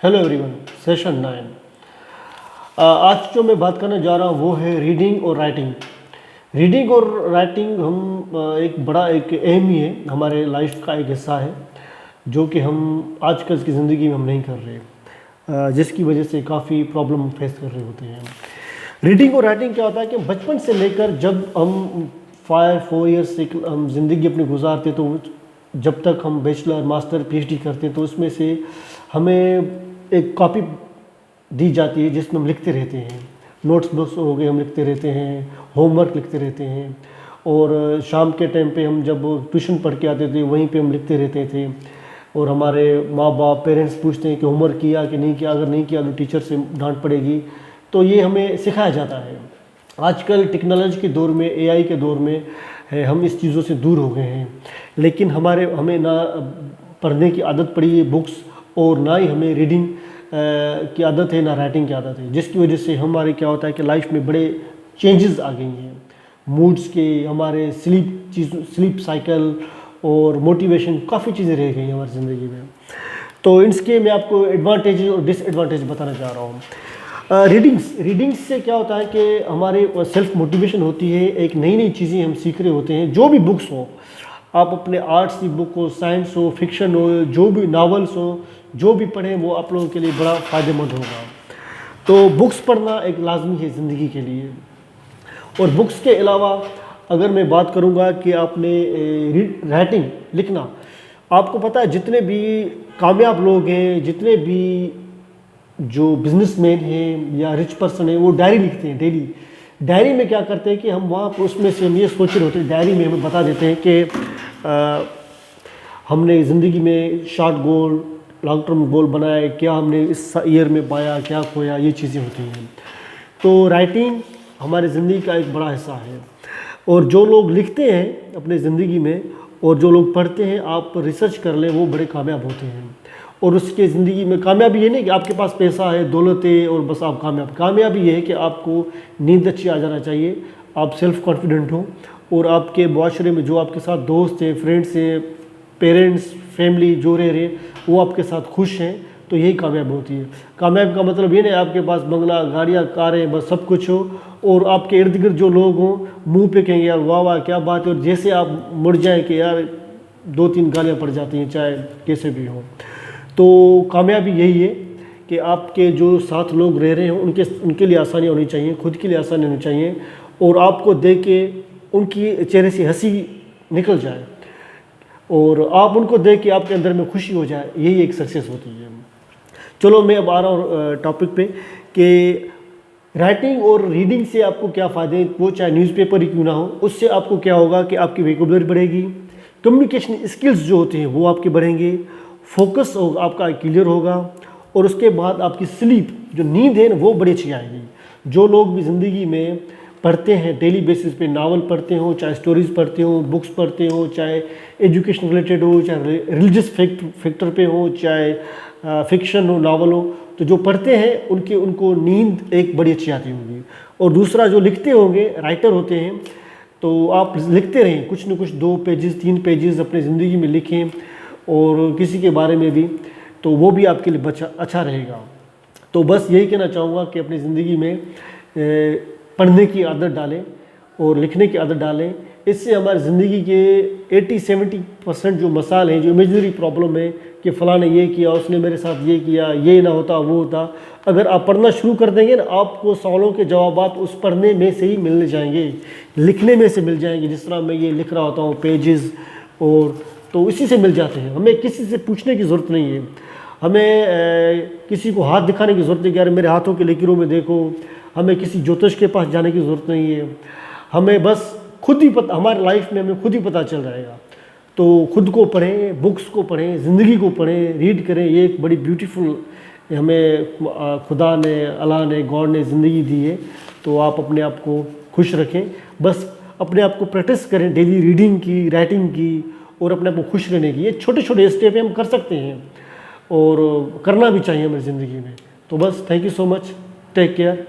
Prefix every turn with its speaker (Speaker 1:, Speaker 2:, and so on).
Speaker 1: Hello everyone, session 9। आज जो मैं बात करने जा रहा हूँ वो है रीडिंग और राइटिंग। रीडिंग और राइटिंग एक एम ही है, हमारे लाइफ का एक हिस्सा है जो कि हम आजकल की ज़िंदगी में हम नहीं कर रहे, जिसकी वजह से काफ़ी प्रॉब्लम फेस कर रहे होते हैं। रीडिंग और राइटिंग क्या होता है कि बचपन से लेकर जब हम 4 ईयर्स से हम ज़िंदगी अपनी गुजारते, तो जब तक हम बैचलर मास्टर पीएचडी करते तो उसमें से हमें एक कॉपी दी जाती है जिसमें हम लिखते रहते हैं। नोट्स बुक्स हो गए, हम लिखते रहते हैं, होमवर्क लिखते रहते हैं, और शाम के टाइम पे हम जब ट्यूशन पढ़ के आते थे वहीं पे हम लिखते रहते थे। और हमारे माँ बाप पेरेंट्स पूछते हैं कि होमवर्क किया कि नहीं किया, अगर नहीं किया तो टीचर से डांट पड़ेगी। तो ये हमें सिखाया जाता है। आजकल टेक्नोलॉजी के दौर में, एआई के दौर में है, हम इस चीज़ों से दूर हो गए हैं। लेकिन हमें ना पढ़ने की आदत पड़ी है बुक्स, और ना ही हमें रीडिंग की आदत है, ना राइटिंग की आदत है, जिसकी वजह से हमारे क्या होता है कि लाइफ में बड़े चेंजेस आ गई हैं। मूड्स के, हमारे स्लीप साइकिल और मोटिवेशन, काफ़ी चीज़ें रह गई हैं हमारी ज़िंदगी में। तो इसके मैं आपको एडवांटेज और डिसएडवांटेज बताना चाह रहा हूँ। रीडिंग्स से क्या होता है कि हमारे सेल्फ मोटिवेशन होती है, एक नई नई चीज़ें हम सीख रहे होते हैं। जो भी बुक्स हो, आप अपने आर्ट्स की बुक हो, साइंस हो, फिक्शन हो, जो भी नावल्स हो, जो भी पढ़ें वो आप लोगों के लिए बड़ा फ़ायदेमंद होगा। तो बुक्स पढ़ना एक लाजमी है ज़िंदगी के लिए। और बुक्स के अलावा अगर मैं बात करूँगा कि आपने राइटिंग लिखना, आपको पता है जितने भी कामयाब लोग हैं, जितने भी जो बिजनेसमैन हैं या रिच पर्सन हैं, वो डायरी लिखते हैं डेली। डायरी में क्या करते हैं कि हम वहाँ पर उसमें से हम ये सोच रहे होते हैं, डायरी में हमें बता देते हैं कि हमने ज़िंदगी में शॉर्ट गोल, लॉन्ग टर्म गोल बनाए, क्या हमने इस ईयर में पाया, क्या खोया, ये चीज़ें होती हैं। तो राइटिंग हमारी ज़िंदगी का एक बड़ा हिस्सा है। और जो लोग लिखते हैं अपने ज़िंदगी में और जो लोग पढ़ते हैं, आप रिसर्च कर लें, वो बड़े कामयाब होते हैं। और उसके ज़िंदगी में कामयाबी ये नहीं कि आपके पास पैसा है, दौलत है और बस आप कामयाबी ये है कि आपको नींद अच्छी आ जाना चाहिए, आप सेल्फ कॉन्फिडेंट हो, और आपके माशरे में जो आपके साथ दोस्त हैं, फ्रेंड्स हैं, पेरेंट्स, फैमिली जो रह रहे वो आपके साथ खुश हैं, तो यही कामयाब होती है। कामयाब का मतलब ये नहीं आपके पास बंगला, गाड़ियाँ, कारें, बस सब कुछ हो, और आपके इर्द गिर्द जो लोग हों मुंह पे कहेंगे यार वाह वाह क्या बात है, और जैसे आप मुड़ जाएं कि यार 2-3 गालियाँ पड़ जाती हैं, चाहे कैसे भी हो। तो कामयाबी यही है कि आपके जो साथ लोग रह रहे हैं उनके लिए आसानी होनी चाहिए, खुद के लिए आसानी होनी चाहिए, और आपको देख के उनकी चेहरे से हंसी निकल जाए और आप उनको देख के आपके अंदर में खुशी हो जाए, यही एक सक्सेस होती है। चलो मैं अब आ रहा हूँ टॉपिक पे कि राइटिंग और रीडिंग से आपको क्या फ़ायदे हैं, वो चाहे न्यूज़पेपर ही क्यों ना हो। उससे आपको क्या होगा कि आपकी वोकैबुलरी बढ़ेगी, कम्युनिकेशन स्किल्स जो होते हैं वो आपके बढ़ेंगे, फोकस होगा आपका क्लियर होगा, और उसके बाद आपकी स्लीप, जो नींद है ना, वो बड़ी अच्छी आएगी। जो लोग भी ज़िंदगी में पढ़ते हैं डेली बेसिस पे, नावल पढ़ते हो, चाहे स्टोरीज़ पढ़ते हो, बुक्स पढ़ते हो, चाहे एजुकेशन रिलेटेड हो, चाहे रिलीजियस फैक्टर पे हो, चाहे फिक्शन हो, नावल हो, तो जो पढ़ते हैं उनको नींद एक बड़ी अच्छी आती होगी। और दूसरा, जो लिखते होंगे, राइटर होते हैं, तो आप लिखते रहें, कुछ न कुछ 2 पेजेस 3 पेजेस अपनी ज़िंदगी में लिखें, और किसी के बारे में भी, तो वो भी आपके लिए अच्छा रहेगा। तो बस यही कहना चाहूँगा कि अपनी ज़िंदगी में पढ़ने की आदत डालें और लिखने की आदत डालें। इससे हमारी ज़िंदगी के 80-70% जो मसाल हैं, जो इमेजिनरी प्रॉब्लम है कि फ़लाँ ने ये किया, उसने मेरे साथ ये किया, ये ना होता वो होता, अगर आप पढ़ना शुरू कर देंगे ना, आपको सवालों के जवाब उस पढ़ने में से ही मिलने जाएंगे, लिखने में से मिल जाएंगे। जिस तरह मैं ये लिख रहा होता हूँ पेजेस, और तो इसी से मिल जाते हैं। हमें किसी से पूछने की ज़रूरत नहीं है, हमें किसी को हाथ दिखाने की ज़रूरत नहीं कि यार मेरे हाथों के लकीरों में देखो, हमें किसी ज्योतिष के पास जाने की ज़रूरत नहीं है। हमें बस खुद ही पता, हमारी लाइफ में हमें खुद ही पता चल जाएगा। तो खुद को पढ़ें, बुक्स को पढ़ें, ज़िंदगी को पढ़ें, रीड करें। ये एक बड़ी ब्यूटीफुल हमें खुदा ने, अल्लाह ने, गॉड ने ज़िंदगी दी है। तो आप अपने आप को खुश रखें, बस अपने आप को प्रैक्टिस करें डेली रीडिंग की, राइटिंग की, और अपने आप को खुश रहने की। ये छोटे छोटे स्टेप हम कर सकते हैं और करना भी चाहिए हमारी ज़िंदगी में। तो बस thank you so much, take care.